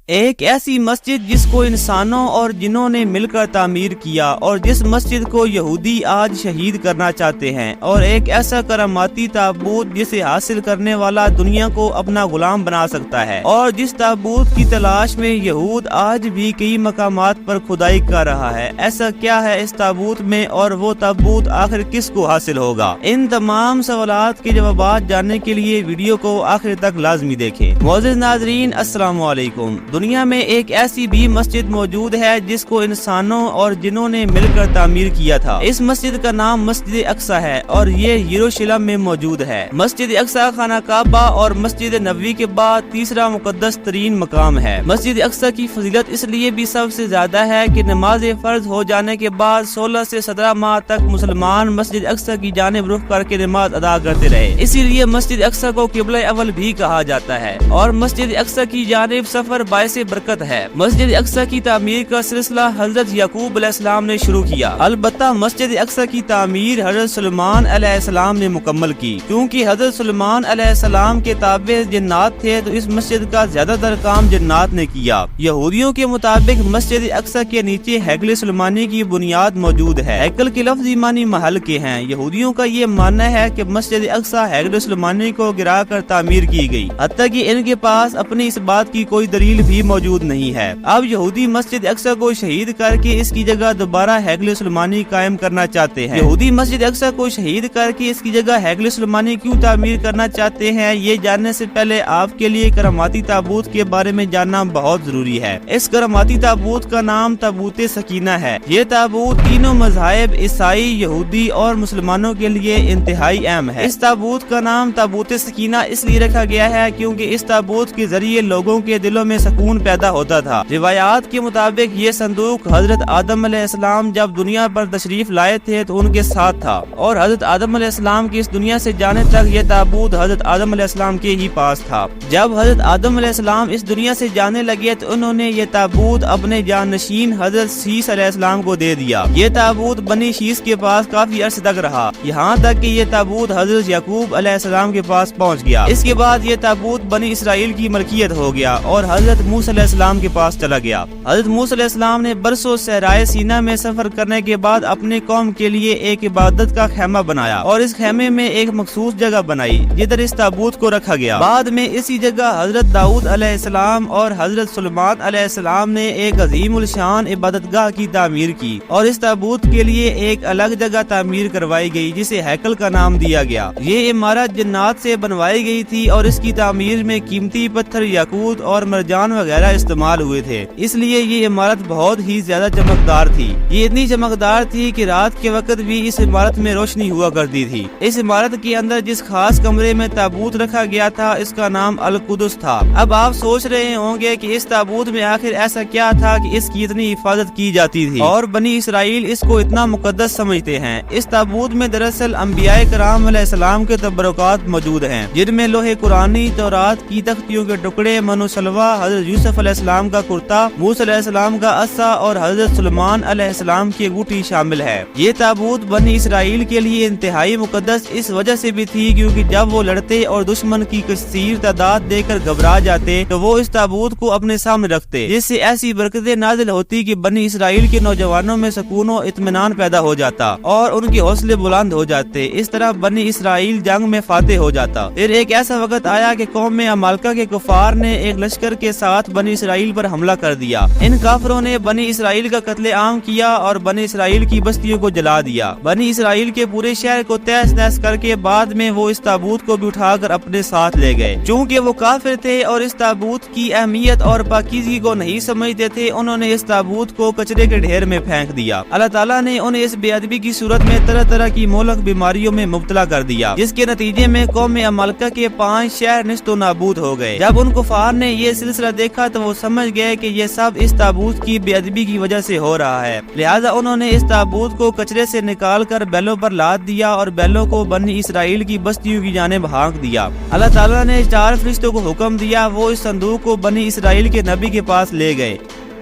ایک ایسی مسجد جس کو انسانوں اور جنوں نے مل کر تعمیر کیا اور جس مسجد کو یہودی آج شہید کرنا چاہتے ہیں، اور ایک ایسا کراماتی تابوت جسے حاصل کرنے والا دنیا کو اپنا غلام بنا سکتا ہے، اور جس تابوت کی تلاش میں یہود آج بھی کئی مقامات پر کھدائی کر رہا ہے۔ ایسا کیا ہے اس تابوت میں، اور وہ تابوت آخر کس کو حاصل ہوگا؟ ان تمام سوالات کے جوابات جاننے کے لیے ویڈیو کو آخر تک لازمی دیکھیں۔ معزز ناظرین، السلام علیکم۔ دنیا میں ایک ایسی بھی مسجد موجود ہے جس کو انسانوں اور جنوں نے مل کر تعمیر کیا تھا۔ اس مسجد کا نام مسجد اقصی ہے اور یہ یروشلم میں موجود ہے۔ مسجد اقصی خانہ کعبہ اور مسجد نبوی کے بعد تیسرا مقدس ترین مقام ہے۔ مسجد اقصی کی فضیلت اس لیے بھی سب سے زیادہ ہے کہ نماز فرض ہو جانے کے بعد 16 سے 17 ماہ تک مسلمان مسجد اقصی کی جانب رخ کر کے نماز ادا کرتے رہے، اسی لیے مسجد اقصی کو قبلہ اول بھی کہا جاتا ہے، اور مسجد اقصی کی جانب سفر باعث برکت ہے۔ مسجد اقصی کی تعمیر کا سلسلہ حضرت یعقوب علیہ السلام نے شروع کیا، البتہ مسجد اقصی کی تعمیر حضرت سلیمان علیہ السلام نے مکمل کی، کیونکہ حضرت سلیمان علیہ السلام کے تابع جنات تھے تو اس مسجد کا زیادہ تر کام جنات نے کیا۔ یہودیوں کے مطابق مسجد اقصی کے نیچے ہیکل سلیمانی کی بنیاد موجود ہے۔ ہیکل کے لفظی معنی محل کے ہیں۔ یہودیوں کا یہ ماننا ہے کہ مسجد اقصی ہیکل سلیمانی کو گرا کر تعمیر کی گئی، حتیٰ کہ ان کے پاس اپنی اس بات کی کوئی دلیل بھی موجود نہیں ہے۔ اب یہودی مسجد اقصی کو شہید کر کے اس کی جگہ دوبارہ ہیکل سلیمانی قائم کرنا چاہتے ہیں۔ یہودی مسجد اقصی کو شہید کر کے اس کی جگہ ہیکل سلیمانی کیوں تعمیر کرنا چاہتے ہیں، یہ جاننے سے پہلے آپ کے لیے کراماتی تابوت کے بارے میں جاننا بہت ضروری ہے۔ اس کراماتی تابوت کا نام تابوت سکینہ ہے۔ یہ تابوت تینوں مذاہب عیسائی، یہودی اور مسلمانوں کے لیے انتہائی اہم ہے۔ اس تابوت کا نام تابوت سکینہ اس لیے رکھا گیا ہے کیونکہ اس تابوت کے ذریعے لوگوں کے دلوں میں سکون پیدا ہوتا تھا۔ روایات کے مطابق یہ صندوق حضرت آدم علیہ السلام جب دنیا پر تشریف لائے تھے تو ان کے ساتھ تھا، اور حضرت آدم علیہ السلام کی اس دنیا سے جانے تک یہ تابوت حضرت آدم علیہ السلام کے ہی پاس تھا۔ جب حضرت آدم علیہ السلام اس دنیا سے جانے لگے تو انہوں نے یہ تابوت اپنے جانشین حضرت شیس علیہ السلام کو دے دیا۔ یہ تابوت بنی شیس کے پاس کافی عرصے تک رہا، یہاں تک کہ یہ تابوت حضرت یعقوب علیہ السلام کے پاس پہنچ گیا۔ اس کے بعد یہ تابوت بنی اسرائیل کی ملکیت ہو گیا اور حضرت موسیٰ علیہ السلام کے پاس چلا گیا۔ حضرت موسیٰ علیہ السلام نے برسوں صحرائے سینا میں سفر کرنے کے بعد اپنے قوم کے لیے ایک عبادت کا خیمہ بنایا، اور اس خیمے میں ایک مخصوص جگہ بنائی جدھر اس تابوت کو رکھا گیا۔ بعد میں اسی جگہ حضرت داؤد علیہ السلام اور حضرت سلیمان علیہ السلام نے ایک عظیم الشان عبادت گاہ کی تعمیر کی، اور اس تابوت کے لیے ایک الگ جگہ تعمیر کروائی گئی جسے ہیکل کا نام دیا گیا۔ یہ عمارت جنات سے بنوائی گئی تھی اور اس کی تعمیر میں قیمتی پتھر، یاقوت اور مرجان وغیرہ استعمال ہوئے تھے، اس لیے یہ عمارت بہت ہی زیادہ چمکدار تھی۔ یہ اتنی چمکدار تھی کہ رات کے وقت بھی اس عمارت میں روشنی ہوا کرتی تھی۔ اس عمارت کے اندر جس خاص کمرے میں تابوت رکھا گیا تھا اس کا نام القدس تھا۔ اب آپ سوچ رہے ہوں گے کہ اس تابوت میں آخر ایسا کیا تھا کہ اس کی اتنی حفاظت کی جاتی تھی اور بنی اسرائیل اس کو اتنا مقدس سمجھتے ہیں۔ اس تابوت میں دراصل انبیاء کرام علیہ السلام کے تبرکات موجود ہیں، جن میں لوح قرآنی، تورات کی تختیوں کے ٹکڑے، من و سلوہ، حضرت یوسف علیہ السلام کا کرتا، موسیٰ علیہ السلام کا عصا اور حضرت سلیمان علیہ السلام کی انگوٹھی شامل ہے۔ یہ تابوت بنی اسرائیل کے لیے انتہائی مقدس اس وجہ سے بھی تھی کیونکہ جب وہ لڑتے اور دشمن کی کثیر تعداد دیکھ کر گھبرا جاتے تو وہ اس تابوت کو اپنے سامنے رکھتے، جس سے ایسی برکتیں نازل ہوتی کہ بنی اسرائیل کے نوجوانوں میں سکون و اطمینان پیدا ہو جاتا اور ان کے حوصلے بلند ہو جاتے۔ اس طرح بنی اسرائیل جنگ میں فاتح ہو جاتا۔ پھر ایک ایسا وقت آیا کہ قوم عمالقہ کے کفار نے ایک لشکر کے ساتھ بنی اسرائیل پر حملہ کر دیا۔ ان کافروں نے بنی اسرائیل کا قتل عام کیا اور بنی اسرائیل کی بستیوں کو جلا دیا۔ بنی اسرائیل کے پورے شہر کو تہس نہس کر کے بعد میں وہ اس تابوت کو بھی اٹھا کر اپنے ساتھ لے گئے۔ چونکہ وہ کافر تھے اور اس تابوت کی اہمیت اور پاکیزگی کو نہیں سمجھتے تھے، انہوں نے اس تابوت کو کچرے کے ڈھیر میں پھینک دیا۔ اللہ تعالیٰ نے انہیں اس بے ادبی کی صورت میں طرح طرح کی مہلک بیماریوں میں مبتلا کر دیا، جس کے نتیجے میں قوم عمالقہ کے 5 شہر نیست و نابود ہو گئے۔ جب ان کفار نے یہ سلسلہ دیکھا تو وہ سمجھ گئے کہ یہ سب اس تابوت کی بے ادبی کی وجہ سے ہو رہا ہے، لہذا انہوں نے اس تابوت کو کچرے سے نکال کر بیلوں پر لاد دیا اور بیلوں کو بنی اسرائیل کی بستیوں کی جانب ہانک دیا۔ اللہ تعالیٰ نے 4 فرشتوں کو حکم دیا، وہ اس صندوق کو بنی اسرائیل کے نبی کے پاس لے گئے۔